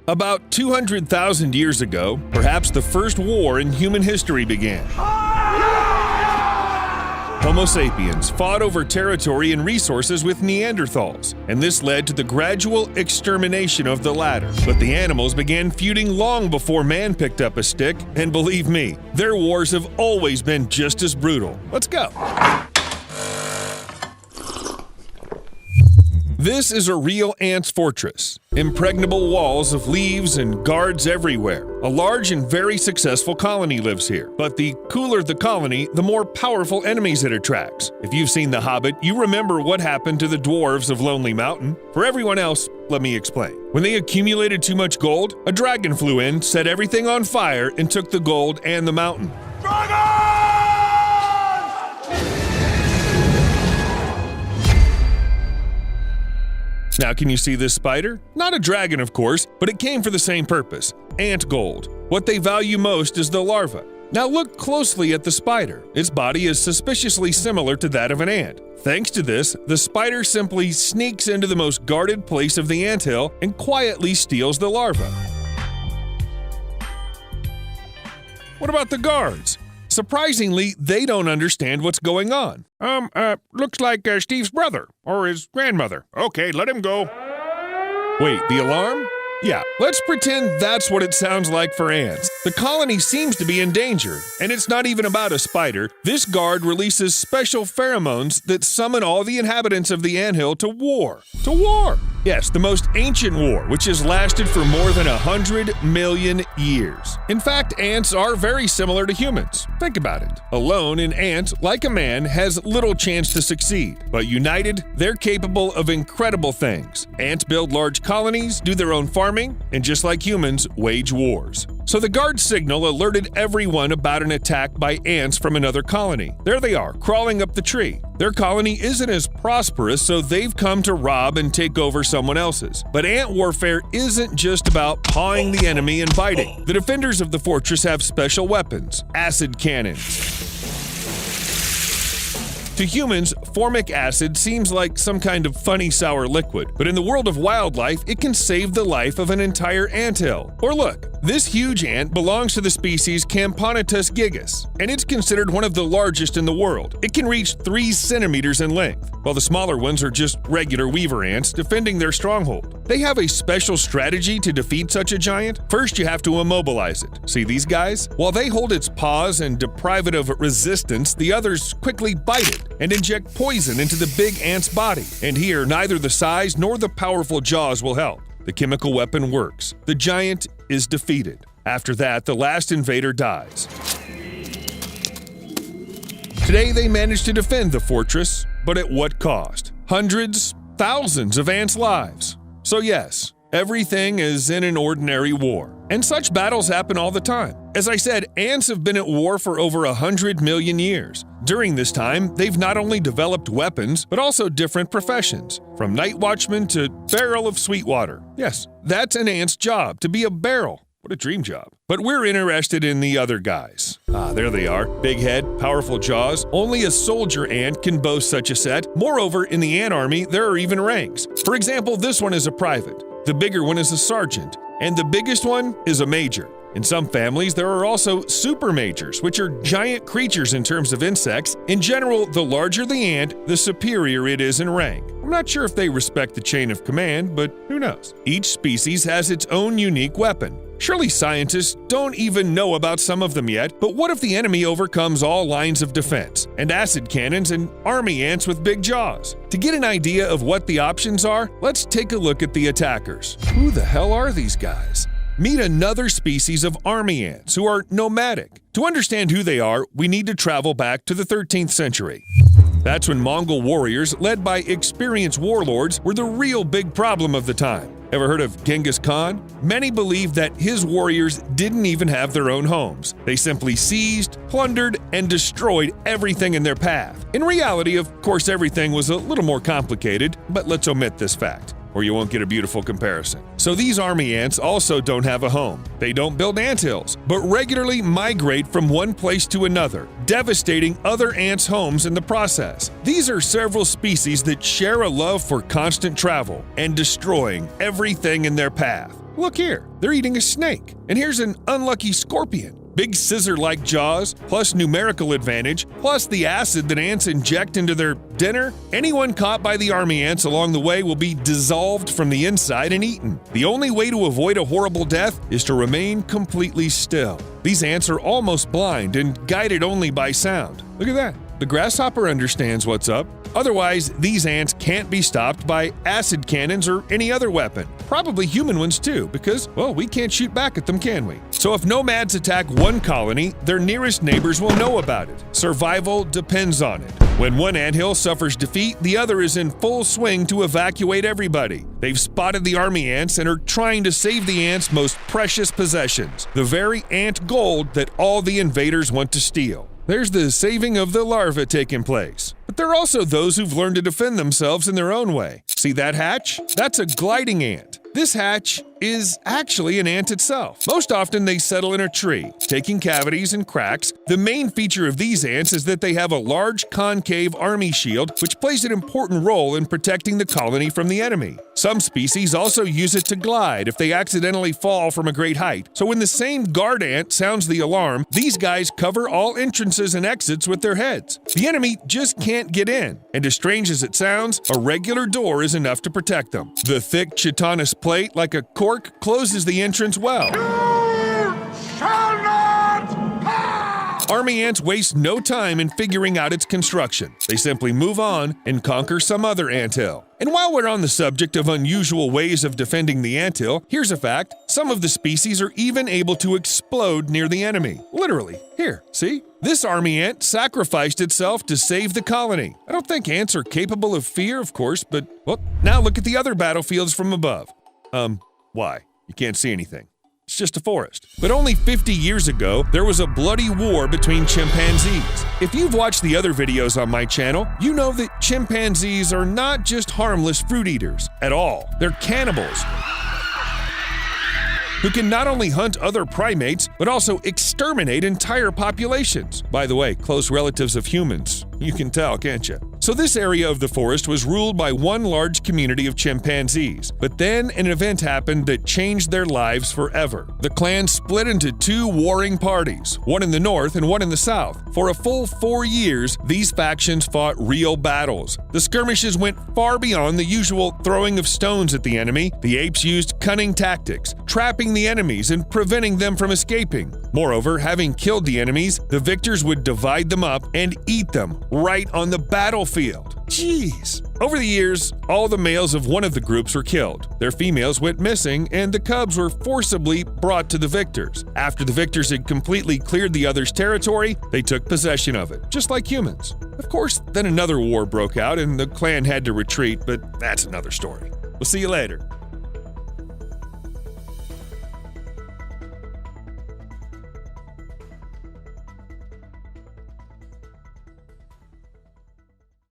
About 200,000 years ago, perhaps the first war in human history began. Homo sapiens fought over territory and resources with Neanderthals, and this led to the gradual extermination of the latter. But the animals began feuding long before man picked up a stick, and believe me, their wars have always been just as brutal. Let's go. This is a real ant's fortress. Impregnable walls of leaves and guards everywhere. A large and very successful colony lives here. But the cooler the colony, the more powerful enemies it attracts. If you've seen The Hobbit, you remember what happened to the dwarves of Lonely Mountain. For everyone else, let me explain. When they accumulated too much gold, a dragon flew in, set everything on fire, and took the gold and the mountain. Now, can you see this spider? Not a dragon, of course, but it came for the same purpose: ant gold. What they value most is the larva. Now look closely at the spider. Its body is suspiciously similar to that of an ant. Thanks to this, the spider simply sneaks into the most guarded place of the anthill and quietly steals the larva. What about the guards? Surprisingly, they don't understand what's going on. Looks like Steve's brother, or his grandmother. Okay, let him go. Wait, the alarm? Yeah, let's pretend that's what it sounds like for ants. The colony seems to be in danger, and it's not even about a spider. This guard releases special pheromones that summon all the inhabitants of the anthill to war. To war! Yes, the most ancient war, which has lasted for more than 100 million years. In fact, ants are very similar to humans. Think about it. Alone, an ant, like a man, has little chance to succeed. But united, they're capable of incredible things. Ants build large colonies, do their own farming, and just like humans, wage wars. So the guard signal alerted everyone about an attack by ants from another colony. There they are, crawling up the tree. Their colony isn't as prosperous, so they've come to rob and take over someone else's. But ant warfare isn't just about pawing the enemy and biting. The defenders of the fortress have special weapons: acid cannons. To humans, formic acid seems like some kind of funny sour liquid, but in the world of wildlife, it can save the life of an entire anthill. Or look, this huge ant belongs to the species Camponitus gigas, and it's considered one of the largest in the world. It can reach 3 centimeters in length, while the smaller ones are just regular weaver ants defending their stronghold. They have a special strategy to defeat such a giant. First, you have to immobilize it. See these guys? While they hold its paws and deprive it of resistance, the others quickly bite it and inject poison into the big ant's body. And here, neither the size nor the powerful jaws will help. The chemical weapon works. The giant is defeated. After that, the last invader dies. Today, they managed to defend the fortress, but at what cost? Hundreds, thousands of ants' lives. So yes, everything is in an ordinary war. And such battles happen all the time. As I said, ants have been at war for over 100 million years. During this time, they've not only developed weapons, but also different professions, from night watchman to barrel of sweet water. Yes, that's an ant's job, to be a barrel. What a dream job. But we're interested in the other guys. There they are. Big head, powerful jaws. Only a soldier ant can boast such a set. Moreover, in the ant army, there are even ranks. For example, this one is a private. The bigger one is a sergeant. And the biggest one is a major. In some families, there are also super majors, which are giant creatures in terms of insects. In general, the larger the ant, the superior it is in rank. I'm not sure if they respect the chain of command, but who knows? Each species has its own unique weapon. Surely scientists don't even know about some of them yet, but what if the enemy overcomes all lines of defense, and acid cannons and army ants with big jaws? To get an idea of what the options are, let's take a look at the attackers. Who the hell are these guys? Meet another species of army ants who are nomadic. To understand who they are, we need to travel back to the 13th century. That's when Mongol warriors, led by experienced warlords, were the real big problem of the time. Ever heard of Genghis Khan? Many believe that his warriors didn't even have their own homes. They simply seized, plundered, and destroyed everything in their path. In reality, of course, everything was a little more complicated, but let's omit this fact, or you won't get a beautiful comparison. So these army ants also don't have a home. They don't build anthills, but regularly migrate from one place to another, devastating other ants' homes in the process. These are several species that share a love for constant travel and destroying everything in their path. Look here, they're eating a snake, and here's an unlucky scorpion. Big scissor-like jaws, plus numerical advantage, plus the acid that ants inject into their dinner. Anyone caught by the army ants along the way will be dissolved from the inside and eaten. The only way to avoid a horrible death is to remain completely still. These ants are almost blind and guided only by sound. Look at that. The grasshopper understands what's up. Otherwise, these ants can't be stopped by acid cannons or any other weapon. Probably human ones too, because, well, we can't shoot back at them, can we? So if nomads attack one colony, their nearest neighbors will know about it. Survival depends on it. When one anthill suffers defeat, the other is in full swing to evacuate everybody. They've spotted the army ants and are trying to save the ants' most precious possessions, the very ant gold that all the invaders want to steal. There's the saving of the larvae taking place. But there are also those who've learned to defend themselves in their own way. See that hatch? That's a gliding ant. This hatch is actually an ant itself. Most often they settle in a tree, taking cavities and cracks. The main feature of these ants is that they have a large concave army shield, which plays an important role in protecting the colony from the enemy. Some species also use it to glide if they accidentally fall from a great height. So when the same guard ant sounds the alarm, these guys cover all entrances and exits with their heads. The enemy just can't get in, and as strange as it sounds, a regular door is enough to protect them. The thick chitinous plate, like a cork, closes the entrance well. You shall not pass! Army ants waste no time in figuring out its construction. They simply move on and conquer some other anthill. And while we're on the subject of unusual ways of defending the anthill, here's a fact. Some of the species are even able to explode near the enemy. Literally. Here, see? This army ant sacrificed itself to save the colony. I don't think ants are capable of fear, of course, but, well, now look at the other battlefields from above. Why? You can't see anything. It's just a forest. But only 50 years ago, there was a bloody war between chimpanzees. If you've watched the other videos on my channel, you know that chimpanzees are not just harmless fruit eaters at all. They're cannibals who can not only hunt other primates, but also exterminate entire populations. By the way, close relatives of humans. You can tell, can't you? So this area of the forest was ruled by one large community of chimpanzees. But then an event happened that changed their lives forever. The clan split into two warring parties, one in the north and one in the south. For a full 4 years, these factions fought real battles. The skirmishes went far beyond the usual throwing of stones at the enemy. The apes used cunning tactics, trapping the enemies and preventing them from escaping. Moreover, having killed the enemies, the victors would divide them up and eat them right on the battlefield. Jeez. Over the years, all the males of one of the groups were killed. Their females went missing, and the cubs were forcibly brought to the victors. After the victors had completely cleared the other's territory, they took possession of it, just like humans. Of course, then another war broke out, and the clan had to retreat, but that's another story. We'll see you later.